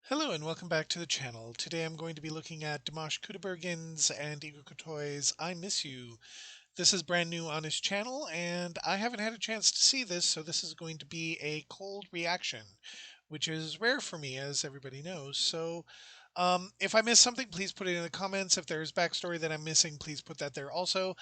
Hello and welcome back to the channel. Today I'm going to be looking at Dimash and Krutoy's I Miss You. This is brand new on his channel and I haven't had a chance to see this, so this is going to be a cold reaction, which is rare for me, as everybody knows. So if I miss something, please put it in the comments. If there's backstory that I'm missing, please put that there also.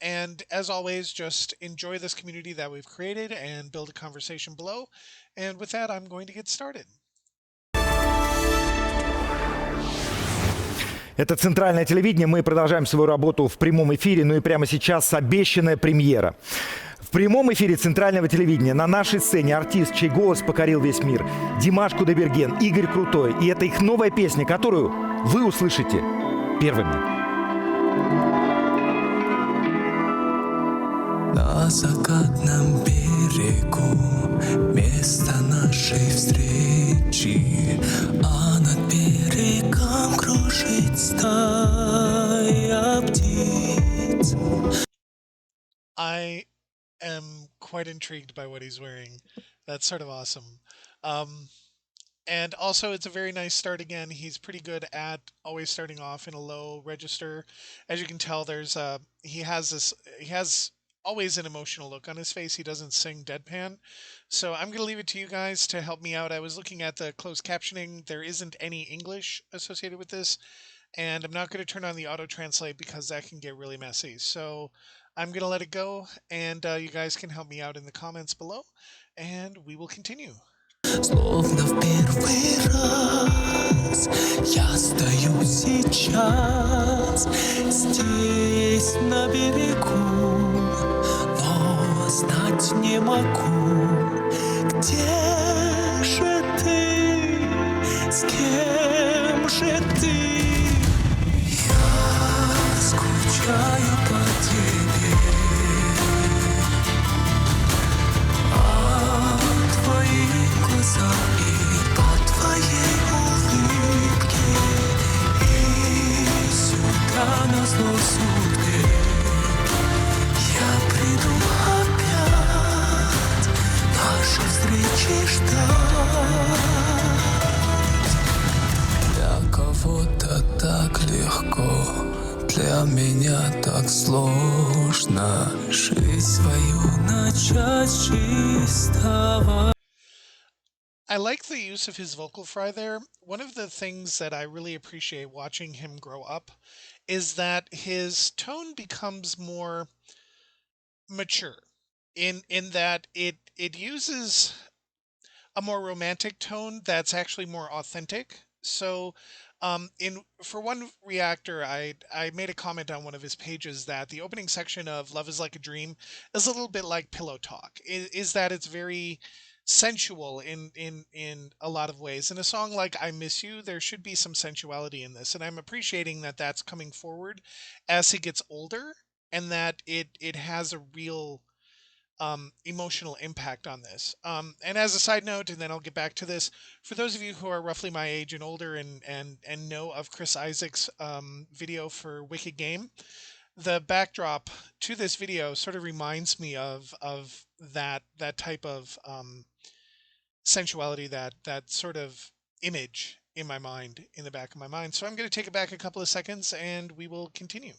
And as always, just enjoy this community that we've created and build a conversation below. And with that, I'm going to get started. Это центральное телевидение. Мы продолжаем свою работу в прямом эфире. Ну и прямо сейчас обещанная премьера. В прямом эфире центрального телевидения на нашей сцене артист, чей голос покорил весь мир. Димаш Кудайберген, Игорь Крутой. И это их новая песня, которую вы услышите первыми. На закатном берегу место нашей встречи, а над берегом кружит стая птиц. I am quite intrigued by what he's wearing. That's sort of awesome. And also it's a very nice start again. He's pretty good at always starting off in a low register. As you can tell, he has always an emotional look on his face. He doesn't sing deadpan. So I'm going to leave it to you guys to help me out. I was looking at the closed captioning. There isn't any English associated with this, and I'm not going to turn on the auto translate because that can get really messy. So I'm going to let it go, and you guys can help me out in the comments below, and we will continue. Словно в первый раз я стою сейчас здесь на берегу, но знать не могу, где же ты, с кем же ты. Я скучаю по тебе, глазами по твоей улыбке, и сюда назло судьбе я приду опять нашей встречи ждать. Для кого-то так легко, для меня так сложно жизнь свою начать с чистого. I like the use of his vocal fry there. One of the things that I really appreciate watching him grow up is that his tone becomes more mature in that it uses a more romantic tone that's actually more authentic. So for one reactor, I made a comment on one of his pages that the opening section of Love is Like a Dream is a little bit like Pillow Talk, is that it's very sensual in a lot of ways. In a song like I Miss You, there should be some sensuality in this, and I'm appreciating that that's coming forward as he gets older, and that it has a real emotional impact on this. And as a side note, and then I'll get back to this, for those of you who are roughly my age and older and know of Chris Isaac's video for Wicked Game, the backdrop to this video sort of reminds me of that type of sensuality, that sort of image in my mind, in the back of my mind. So I'm going to take it back a couple of seconds and we will continue.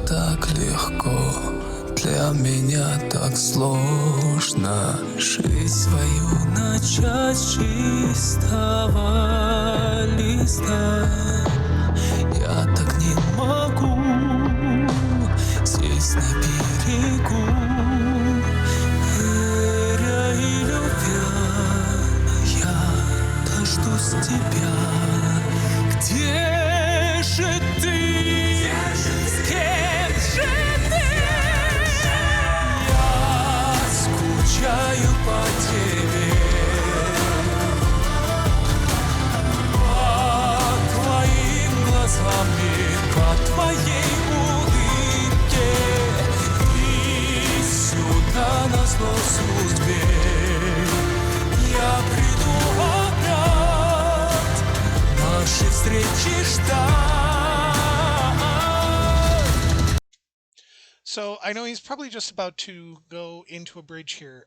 Так легко, для меня так сложно жизнь свою начать с чистого листа. Я так не могу здесь на берегу, веря и любя, я дождусь тебя. Где же ты? С кем же ты? Я скучаю по тебе, по твоим глазам и по твоей улыбке, и сюда назло судьбе я приду опять нашей встречи ждать. So I know he's probably just about to go into a bridge here.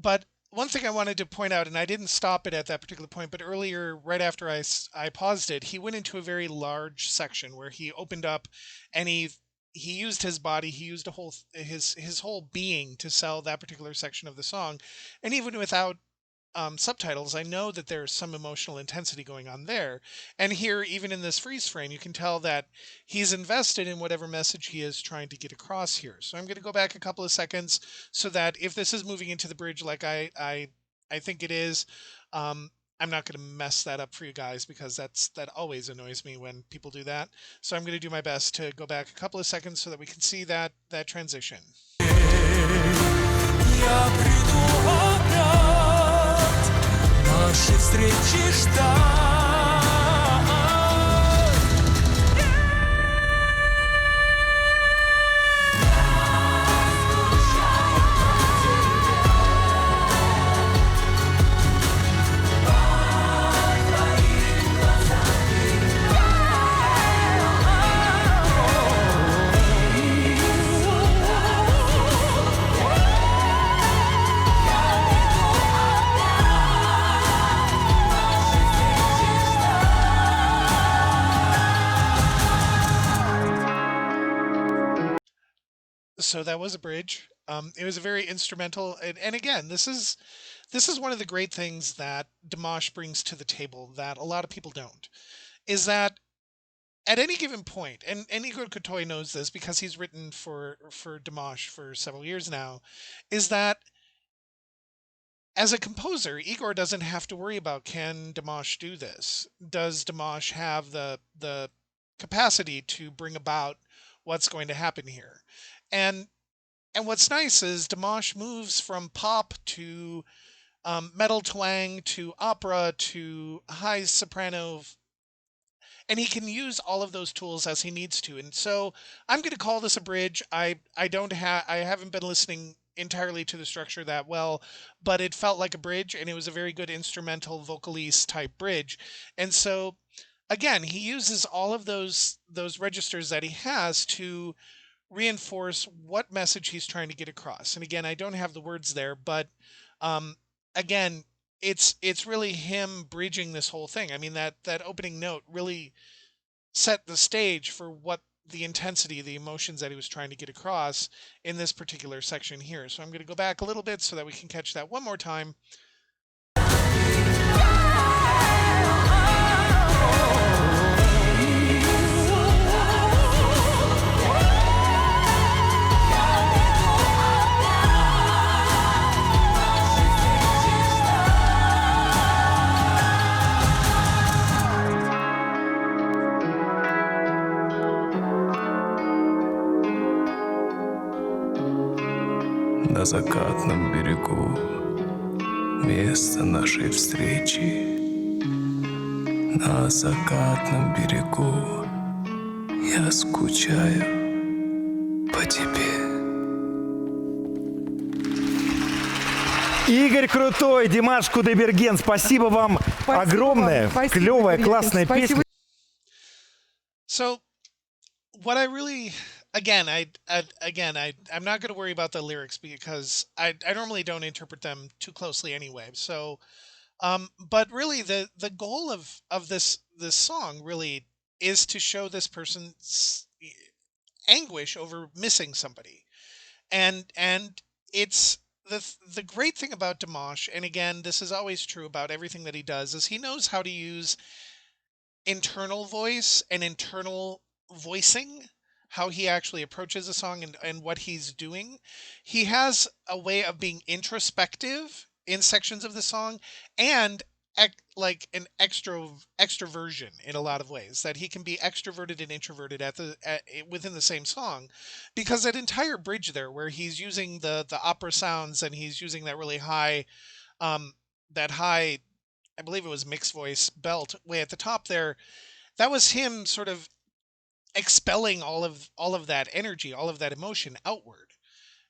But one thing I wanted to point out, and I didn't stop it at that particular point, but earlier, right after I paused it, he went into a very large section where he opened up, and he used his body, he used a whole his whole being to sell that particular section of the song, and even without subtitles, I know that there's some emotional intensity going on there. And here, even in this freeze frame, you can tell that he's invested in whatever message he is trying to get across here. So I'm going to go back a couple of seconds so that if this is moving into the bridge like I think it is, I'm not going to mess that up for you guys because that always annoys me when people do that. So I'm going to do my best to go back a couple of seconds so that we can see that transition. Я приду опять наши встречи ждать. So that was a bridge. It was a very instrumental, and again, this is one of the great things that Dimash brings to the table that a lot of people don't. Is that at any given point, and Igor Krutoy knows this because he's written for Dimash for several years now, is that as a composer, Igor doesn't have to worry about can Dimash do this? Does Dimash have the capacity to bring about what's going to happen here? And and what's nice is Dimash moves from pop to metal twang to opera to high soprano, and he can use all of those tools as he needs to. And so I'm going to call this a bridge. I haven't been listening entirely to the structure that well, but it felt like a bridge, and it was a very good instrumental vocalese type bridge. And so again, he uses all of those registers that he has to reinforce what message he's trying to get across. And again, I don't have the words there, but um, again, it's really him bridging this whole thing. I mean, that opening note really set the stage for what the intensity, the emotions that he was trying to get across in this particular section here. So I'm going to go back a little bit so that we can catch that one more time. На закатном берегу место нашей встречи. На закатном берегу я скучаю по тебе. Игорь Крутой, Димаш Кудайберген, спасибо вам огромное. Спасибо, Клевая, Игорь, классная спасибо. песня. So what I really I'm not going to worry about the lyrics because I normally don't interpret them too closely anyway. So but really the goal of this song really is to show this person's anguish over missing somebody. And it's the great thing about Dimash, and again, this is always true about everything that he does, is he knows how to use internal voice and internal voicing, how he actually approaches a song and what he's doing. He has a way of being introspective in sections of the song and like an extroversion in a lot of ways, that he can be extroverted and introverted within the same song, because that entire bridge there where he's using the opera sounds and he's using that really high um that high, I believe it was mixed voice belt way at the top there, that was him sort of expelling all of that energy, all of that emotion outward.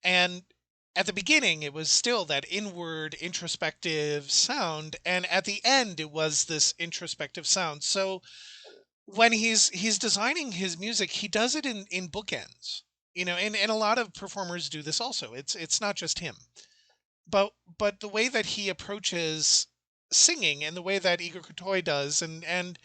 And at the beginning it was still that inward introspective sound, and at the end it was this introspective sound. So when he's designing his music, he does it in bookends. And a lot of performers do this also. It's not just him. But the way that he approaches singing and the way that Igor Krutoy does, and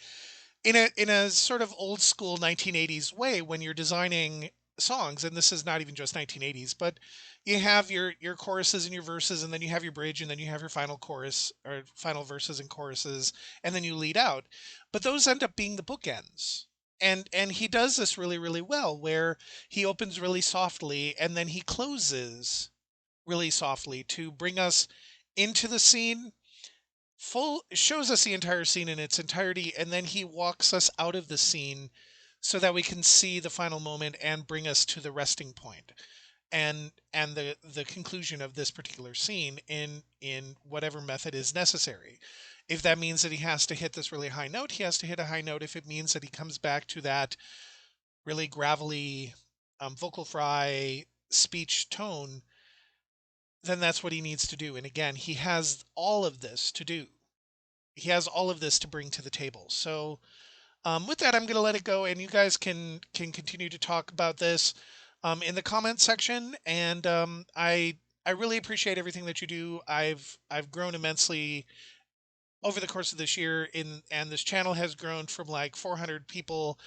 in a sort of old school 1980s way, when you're designing songs, and this is not even just 1980s, but you have your choruses and your verses, and then you have your bridge, and then you have your final chorus or final verses and choruses, and then you lead out. But those end up being the bookends. And he does this really, really well, where he opens really softly and then he closes really softly to bring us into the scene, full shows us the entire scene in its entirety, and then he walks us out of the scene so that we can see the final moment and bring us to the resting point and the conclusion of this particular scene in whatever method is necessary. If that means that he has to hit this really high note, he has to hit a high note. If it means that he comes back to that really gravelly vocal fry speech tone, then that's what he needs to do. And again, he has all of this to do. He has all of this to bring to the table. So with that, I'm going to let it go, and you guys can continue to talk about this in the comments section. And I really appreciate everything that you do. I've grown immensely over the course of this year, and this channel has grown from like 400 people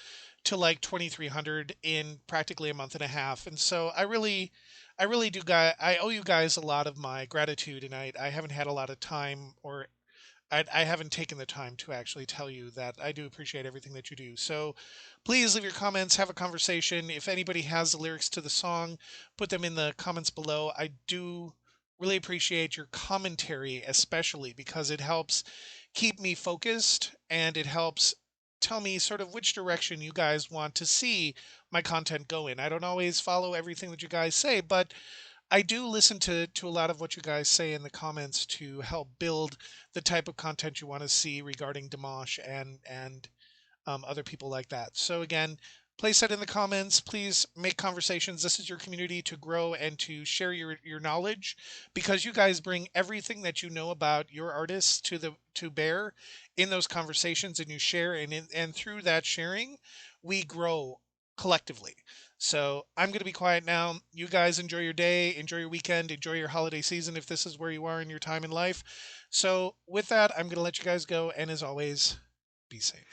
to like 2,300 in practically a month and a half. And so I really do, guys. I owe you guys a lot of my gratitude, and I haven't had a lot of time, or I haven't taken the time to actually tell you that I do appreciate everything that you do. So please leave your comments, have a conversation. If anybody has the lyrics to the song, put them in the comments below. I do really appreciate your commentary, especially because it helps keep me focused and it helps tell me sort of which direction you guys want to see my content go in. I don't always follow everything that you guys say, but I do listen to a lot of what you guys say in the comments to help build the type of content you want to see regarding Dimash and other people like that. So again, place that in the comments. Please make conversations. This is your community to grow and to share your knowledge, because you guys bring everything that you know about your artists to bear in those conversations, and you share, and through that sharing, we grow collectively. So I'm going to be quiet now. You guys enjoy your day, enjoy your weekend, enjoy your holiday season if this is where you are in your time in life. So with that, I'm going to let you guys go. And as always, be safe.